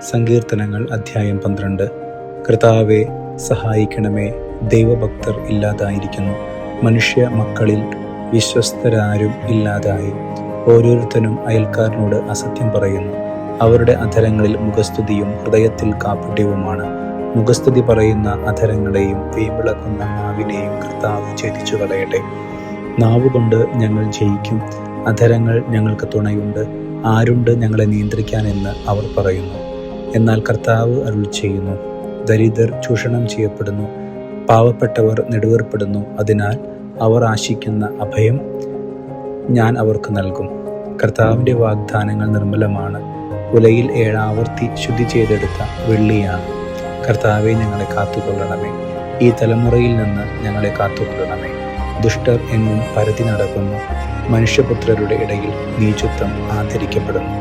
സങ്കീർത്തനങ്ങൾ അധ്യായം 12. കർത്താവെ സഹായിക്കണമേ, ദൈവഭക്തർ ഇല്ലാതായിരിക്കുന്നു, മനുഷ്യ മക്കളിൽ വിശ്വസ്തരാരും ഇല്ലാതായി. ഓരോരുത്തനും അയൽക്കാരനോട് അസത്യം പറയുന്നു. അവരുടെ അധരങ്ങളിൽ മുഖസ്തുതിയും ഹൃദയത്തിൽ കാപട്യവുമാണ്. മുഖസ്തുതി പറയുന്ന അധരങ്ങളെയും വീമ്പിളക്കുന്ന നാവിനെയും കർത്താവ് ഛേദിച്ചു കളയട്ടെ. നാവുകൊണ്ട് ഞങ്ങൾ ജയിക്കും, അധരങ്ങൾ ഞങ്ങൾക്ക് തുണയുണ്ട്, ആരുണ്ട് ഞങ്ങളെ നിയന്ത്രിക്കാനെന്ന് അവർ പറയുന്നു. എന്നാൽ കർത്താവ് അരുളി ചെയ്യുന്നു, ദരിദ്രർ ചൂഷണം ചെയ്യപ്പെടുന്നു, പാവപ്പെട്ടവർ നെടുവേർപ്പെടുന്നു. അതിനാൽ അവർ ആശിക്കുന്ന അഭയം ഞാൻ അവർക്ക് നൽകും. കർത്താവിൻ്റെ വാഗ്ദാനങ്ങൾ നിർമ്മലമാണ്, ഉലയിൽ 7 ആവർത്തി ശുദ്ധി ചെയ്തെടുത്ത വെള്ളിയാണ്. കർത്താവെ, ഞങ്ങളെ കാത്തുകൊള്ളണമേ, ഈ തലമുറയിൽ നിന്ന് ഞങ്ങളെ കാത്തുകൊള്ളണമേ. ദുഷ്ടർ എങ്ങും പരതി നടക്കുന്നു, മനുഷ്യപുത്രരുടെ ഇടയിൽ നീചത്വം ആദരിക്കപ്പെടുന്നു.